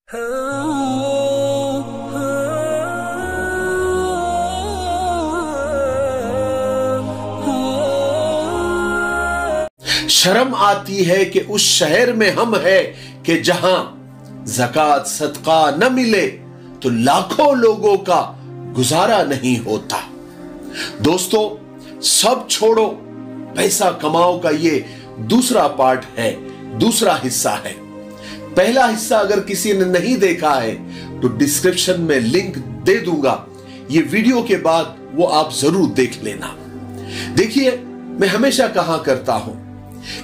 शर्म आती है कि उस शहर में हम है कि जहां ज़कात सदका न मिले तो लाखों लोगों का गुजारा नहीं होता। दोस्तों, सब छोड़ो, पैसा कमाओ का ये दूसरा पार्ट है, दूसरा हिस्सा है। पहला हिस्सा अगर किसी ने नहीं देखा है तो डिस्क्रिप्शन में लिंक दे दूंगा, ये वीडियो के बाद वो आप जरूर देख लेना। देखिए, मैं हमेशा कहा करता हूं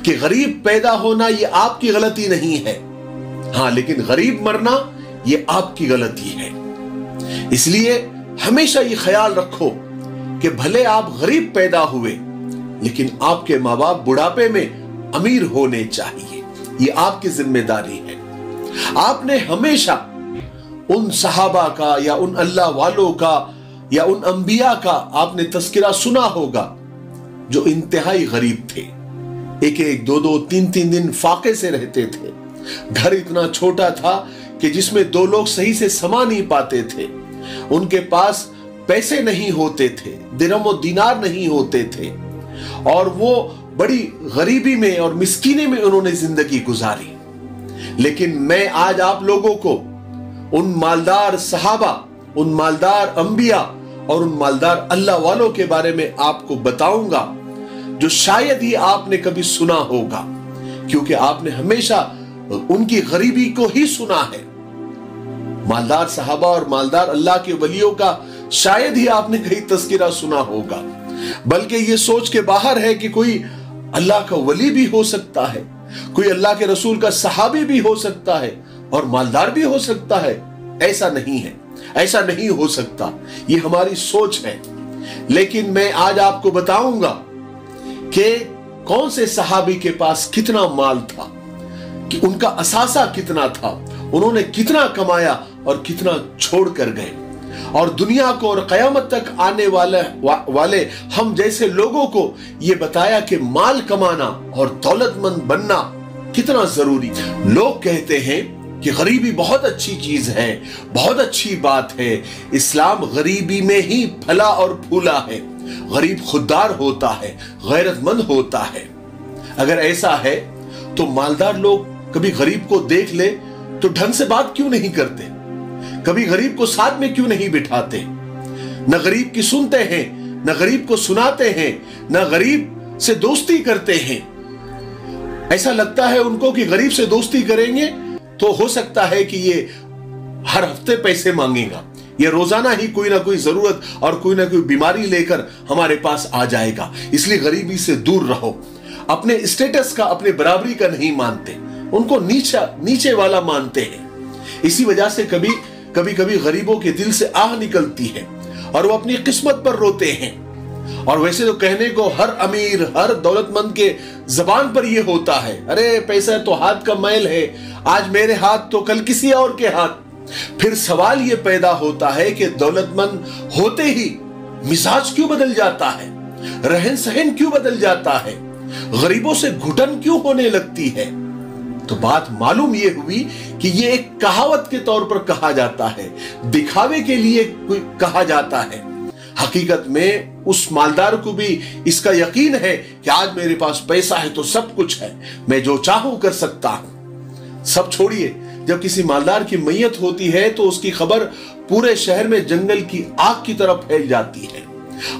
कि गरीब पैदा होना ये आपकी गलती नहीं है, हां, लेकिन गरीब मरना ये आपकी गलती है। इसलिए हमेशा ये ख्याल रखो कि भले आप गरीब पैदा हुए, लेकिन आपके माँ बाप बुढ़ापे में अमीर होने चाहिए, ये आपकी जिम्मेदारी है। आपने हमेशा उन सहाबा का या उन अल्लाह वालों का या उन अंबिया का आपने तस्करा सुना होगा जो इंतहाई गरीब थे, एक एक दो दो तीन तीन दिन फाके से रहते थे। घर इतना छोटा था कि जिसमें दो लोग सही से समा नहीं पाते थे। उनके पास पैसे नहीं होते थे, दिरहम और दीनार नहीं होते थे, और वो बड़ी गरीबी में और मिस्कीनी में उन्होंने जिंदगी गुजारी। लेकिन मैं आज आप लोगों को उन मालदार सहाबा, उन मालदार अंबिया और उन मालदार अल्लाह वालों के बारे में आपको बताऊंगा जो शायद ही आपने कभी सुना होगा, क्योंकि आपने हमेशा उनकी गरीबी को ही सुना है। मालदार सहाबा और मालदार अल्लाह के वलियों का शायद ही आपने कहीं तस्करा सुना होगा, बल्कि ये सोच के बाहर है कि कोई अल्लाह का वली भी हो सकता है, कोई अल्लाह के रसूल का सहाबी भी हो सकता है और मालदार भी हो सकता है। ऐसा नहीं है, ऐसा नहीं हो सकता, ये हमारी सोच है। लेकिन मैं आज आपको बताऊंगा कि कौन से सहाबी के पास कितना माल था, कि उनका असासा कितना था, उन्होंने कितना कमाया और कितना छोड़ कर गए, और दुनिया को और कयामत तक आने वाले हम जैसे लोगों को ये बताया कि माल कमाना और दौलतमंद बनना कितना जरूरी। लोग कहते हैं कि गरीबी बहुत अच्छी चीज है, बहुत अच्छी बात है, इस्लाम गरीबी में ही फला और फूला है, गरीब खुददार होता है, गैरतमंद होता है। अगर ऐसा है तो मालदार लोग कभी गरीब को देख ले तो ढंग से बात क्यों नहीं करते, कभी गरीब को साथ में क्यों नहीं बिठाते, न गरीब की सुनते हैं, न गरीब को सुनाते हैं, न गरीब से दोस्ती करते हैं। ऐसा लगता है उनको कि गरीब से दोस्ती करेंगे तो हो सकता है कि ये हर हफ्ते पैसे मांगेगा, ये रोजाना ही कोई ना कोई जरूरत और कोई ना कोई बीमारी लेकर हमारे पास आ जाएगा। इसलिए गरीबी से दूर रहो। अपने स्टेटस का, अपने बराबरी का नहीं मानते, उनको नीचे वाला मानते हैं। इसी वजह से कभी गरीबों के दिल से आह निकलती है और वो अपनी किस्मत पर रोते हैं। और वैसे तो कहने को हर अमीर, हर दौलतमंद के जबान पर ये होता है, अरे पैसा तो हाथ का मैल है, आज मेरे हाथ तो कल किसी और के हाथ। फिर सवाल ये पैदा होता है कि दौलतमंद होते ही मिजाज क्यों बदल जाता है, रहन सहन क्यों बदल जाता है, गरीबों से घुटन क्यों होने लगती है। तो बात मालूम ये हुई कि ये एक कहावत के तौर पर कहा जाता है, दिखावे के लिए कहा जाता है। हकीकत में उस मालदार को भी इसका यकीन है कि आज मेरे पास पैसा है तो सब कुछ है, मैं जो चाहूं कर सकता हूं। सब छोड़िए, जब किसी मालदार की मैयत होती है तो उसकी खबर पूरे शहर में जंगल की आग की तरफ फैल जाती है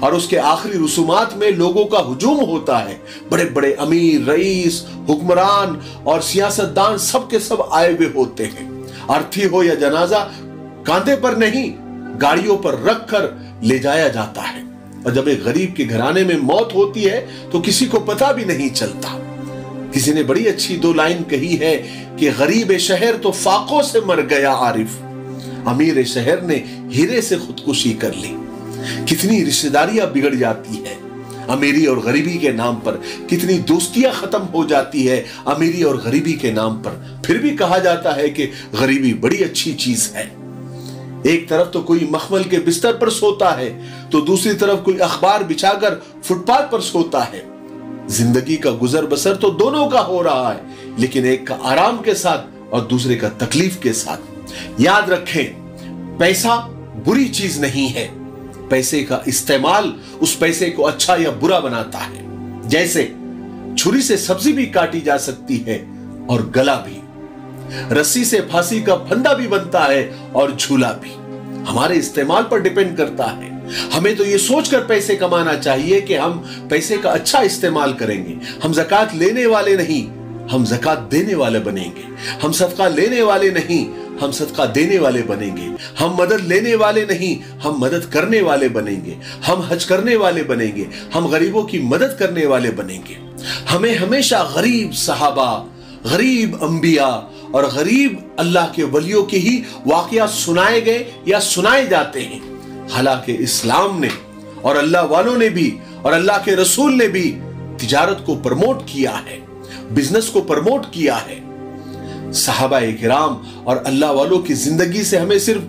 और उसके आखिरी रसूमात में लोगों का हुजूम होता है। बड़े बड़े अमीर, रईस, हुक्मरान और सियासतदान सब के सब आए हुए होते हैं। अर्थी हो या जनाजा, कांधे पर नहीं गाड़ियों पर रख कर ले जाया जाता है। और जब एक गरीब के घराने में मौत होती है तो किसी को पता भी नहीं चलता। किसी ने बड़ी अच्छी दो लाइन कही है कि गरीब शहर तो फाकों से मर गया आरिफ, अमीर शहर ने हीरे से खुदकुशी कर ली। कितनी रिश्तेदारियां बिगड़ जाती है अमीरी और गरीबी के नाम पर, कितनी दोस्तियां खत्म हो जाती है अमीरी और गरीबी के नाम पर। फिर भी कहा जाता है कि गरीबी बड़ी अच्छी चीज है। एक तरफ तो कोई मखमल के बिस्तर पर सोता है तो दूसरी तरफ कोई अखबार बिछाकर फुटपाथ पर सोता है। जिंदगी का गुजर बसर तो दोनों का हो रहा है, लेकिन एक का आराम के साथ और दूसरे का तकलीफ के साथ। याद रखें, पैसा बुरी चीज नहीं है। पैसे का इस्तेमाल उस पैसे को अच्छा या बुरा बनाता है। जैसे छुरी से सब्जी भी काटी जा सकती है और गला भी, रस्सी से फांसी का फंदा भी बनता है और झूला भी। हमारे इस्तेमाल पर डिपेंड करता है। हमें तो ये सोचकर पैसे कमाना चाहिए कि हम पैसे का अच्छा इस्तेमाल करेंगे। हम ज़कात लेने वाले नहीं, हम ज़कात देने वाले बनेंगे। हम सदका लेने वाले नहीं, हम सदका देने वाले बनेंगे। हम मदद लेने वाले नहीं, हम मदद करने वाले बनेंगे। हम हज करने वाले बनेंगे, हम गरीबों की मदद करने वाले बनेंगे। हमें हमेशा गरीब सहाबा, गरीब अंबिया और गरीब अल्लाह के वलियों के ही वाकया सुनाए गए या सुनाए जाते हैं। हालांकि इस्लाम ने और अल्लाह वालों ने भी और अल्लाह के रसूल ने भी तिजारत को प्रमोट किया है, बिजनेस को प्रमोट किया है। सहाबाए किराम और अल्लाह वालों की जिंदगी से हमें सिर्फ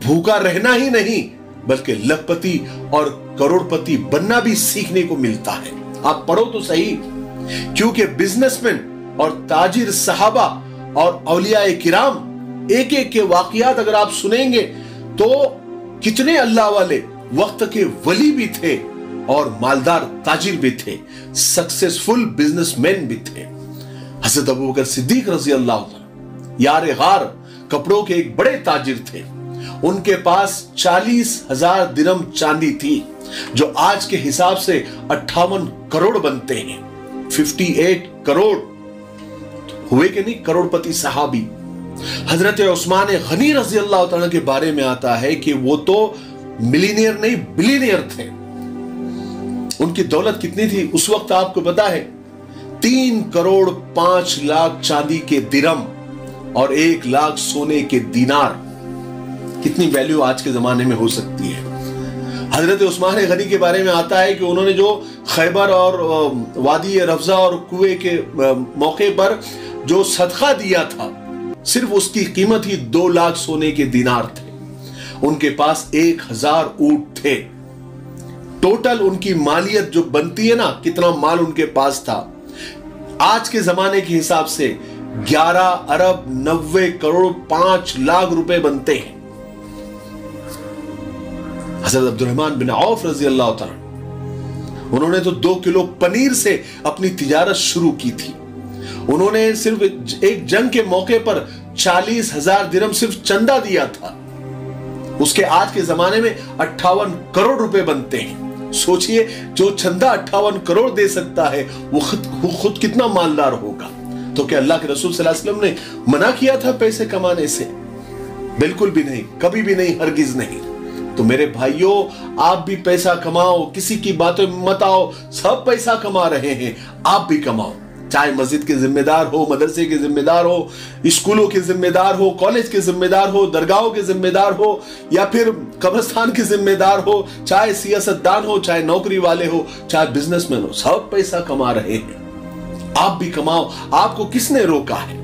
भूखा रहना ही नहीं, बल्कि लखपति और करोड़पति बनना भी सीखने को मिलता है। आप पढ़ो तो सही, क्योंकि बिजनेसमैन और ताजिर सहाबा और औलियाए किराम एक एक के वाकयात अगर आप सुनेंगे तो कितने अल्लाह वाले वक्त के वली भी थे और मालदार ताजिर भी थे, सक्सेसफुल बिजनेसमैन भी थे। हज़रत अबू बकर सिद्दीक रज़ी अल्लाह अन्हु यार गार कपड़ों के एक बड़े ताजिर थे। उनके पास 40,000 दिरहम चांदी थी, जो आज के हिसाब से 58 करोड़ बनते हैं। 58 करोड़ हुए कि नहीं करोड़पति सहाबी। हजरत उस्मान गनी रज़ी अल्लाह तआला के बारे में आता है कि वो तो मिलीनियर नहीं बिलीनियर थे। उनकी दौलत कितनी थी उस वक्त आपको पता है? 3 करोड़ 5 लाख चांदी के दिरहम और 1 लाख सोने के दीनार। कितनी वैल्यू आज के जमाने में हो सकती है। हजरत उस्मान गनी के बारे में आता है कि उन्होंने जो खैबर और वादी रफजा और कुएं के मौके पर जो सदका दिया था, सिर्फ उसकी कीमत ही 2 लाख सोने के दीनार थे। उनके पास 1000 ऊंट थे। टोटल उनकी मालियत जो बनती है ना, कितना माल उनके पास था, आज के जमाने के हिसाब से 11 अरब 90 करोड़ 5 लाख रुपए बनते हैं। हज़रत अब्दुर्रहमान बिन औफ रज़ी अल्लाह तआला, उन्होंने तो 2 किलो पनीर से अपनी तिजारत शुरू की थी। उन्होंने सिर्फ एक जंग के मौके पर 40,000 दिरहम सिर्फ चंदा दिया था। उसके आज के जमाने में 58 करोड़ रुपए बनते हैं। सोचिए, जो चंदा 58 करोड़ दे सकता है वो खुद कितना मालदार होगा। तो क्या अल्लाह के रसूल सल्लल्लाहु अलैहि वसल्लम ने मना किया था पैसे कमाने से? बिल्कुल भी नहीं, कभी भी नहीं, हरगिज नहीं। तो मेरे भाइयों, आप भी पैसा कमाओ, किसी की बातों में मत आओ। सब पैसा कमा रहे हैं, आप भी कमाओ। चाहे मस्जिद के जिम्मेदार हो, मदरसे के जिम्मेदार हो, स्कूलों के जिम्मेदार हो, कॉलेज के जिम्मेदार हो, दरगाहों के जिम्मेदार हो, या फिर कब्रिस्तान के जिम्मेदार हो, चाहे सियासतदान हो, चाहे नौकरी वाले हो, चाहे बिजनेसमैन हो, सब पैसा कमा रहे हैं। आप भी कमाओ। आपको किसने रोका है?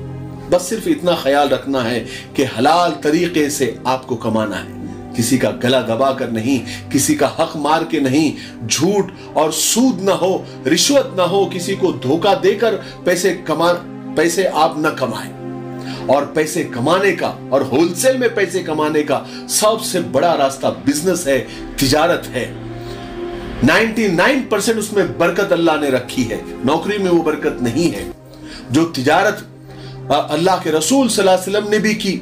बस सिर्फ इतना ख्याल रखना है कि हलाल तरीके से आपको कमाना है। किसी का गला दबा कर नहीं, किसी का हक मार के नहीं, झूठ और सूद ना हो, रिश्वत ना हो, किसी को धोखा देकर पैसे आप न कमाएं। और पैसे कमाने का और होलसेल में पैसे कमाने का सबसे बड़ा रास्ता बिजनेस है, तिजारत है। 99% उसमें बरकत अल्लाह ने रखी है। नौकरी में वो बरकत नहीं है जो तिजारत अल्लाह के रसूल सल्लल्लाहु अलैहि वसल्लम ने भी की,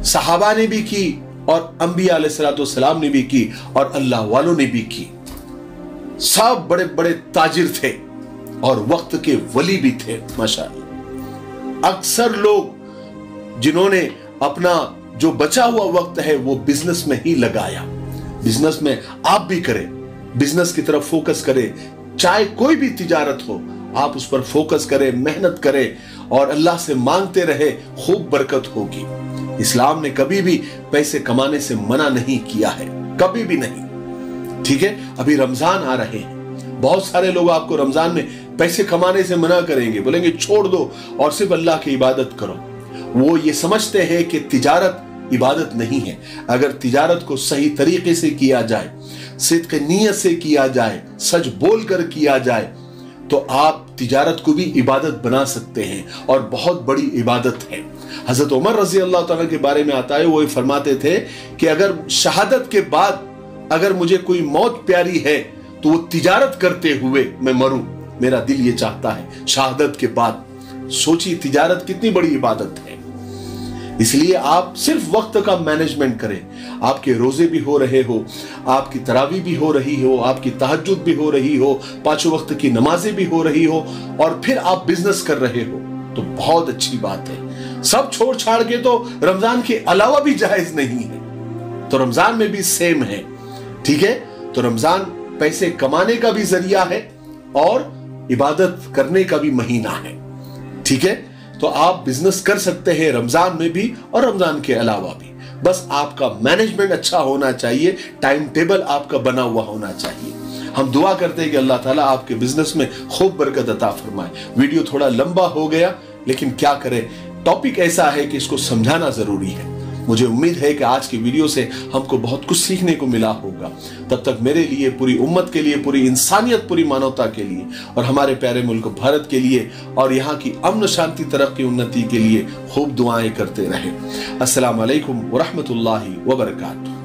सहाबा ने भी की, और अंबिया अलैहिस्सलाम ने भी की, और अल्लाह वालों ने भी की। सब बड़े बड़े ताजिर थे और वक्त के वली भी थे माशाअल्लाह। अक्सर लोग जिन्होंने अपना जो बचा हुआ वक्त है वो बिजनेस में ही लगाया। बिजनेस में आप भी करें, बिजनेस की तरफ फोकस करें। चाहे कोई भी तिजारत हो, आप उस पर फोकस करें, मेहनत करें और अल्लाह से मांगते रहे, खूब बरकत होगी। इस्लाम ने कभी भी पैसे कमाने से मना नहीं किया है, कभी भी नहीं। ठीक है, अभी रमजान आ रहे हैं, बहुत सारे लोग आपको रमजान में पैसे कमाने से मना करेंगे, बोलेंगे छोड़ दो और सिर्फ अल्लाह की इबादत करो। वो ये समझते हैं कि तिजारत इबादत नहीं है। अगर तिजारत को सही तरीके से किया जाए, सिद्क़ नीयत से किया जाए, सच बोल कर किया जाए, तो आप तिजारत को भी इबादत बना सकते हैं और बहुत बड़ी इबादत है। हजरत उमर रजी अल्लाह तआला के बारे में आता है, वो फरमाते थे कि अगर शहादत के बाद अगर मुझे कोई मौत प्यारी है तो वो तिजारत करते हुए मैं मरूं, मेरा दिल ये चाहता है शहादत के बाद। सोचिए तिजारत कितनी बड़ी इबादत है। इसलिए आप सिर्फ वक्त का मैनेजमेंट करें। आपके रोजे भी हो रहे हो, आपकी तरावी भी हो रही हो, आपकी तहज्जुद भी हो रही हो, पांचों वक्त की नमाजें भी हो रही हो, और फिर आप बिजनेस कर रहे हो तो बहुत अच्छी बात है। सब छोड़ छाड़ के तो रमजान के अलावा भी जायज नहीं है, तो रमजान में भी सेम है। ठीक है, तो रमजान पैसे कमाने का भी जरिया है और इबादत करने का भी महीना है। ठीक है, तो आप बिजनेस कर सकते हैं रमजान में भी और रमजान के अलावा भी। बस आपका मैनेजमेंट अच्छा होना चाहिए, टाइम टेबल आपका बना हुआ होना चाहिए। हम दुआ करते हैं कि अल्लाह ताला आपके बिजनेस में खूब बरकत अता फरमाए। वीडियो थोड़ा लंबा हो गया, लेकिन क्या करें, टॉपिक ऐसा है कि इसको समझाना जरूरी है। मुझे उम्मीद है कि आज की वीडियो से हमको बहुत कुछ सीखने को मिला होगा। तब तक मेरे लिए, पूरी उम्मत के लिए, पूरी इंसानियत, पूरी मानवता के लिए और हमारे प्यारे मुल्क भारत के लिए और यहाँ की अमन शांति तरक्की उन्नति के लिए खूब दुआएं करते रहें। अस्सलाम वालेकुम व रहमतुल्लाहि व बरकातुहू।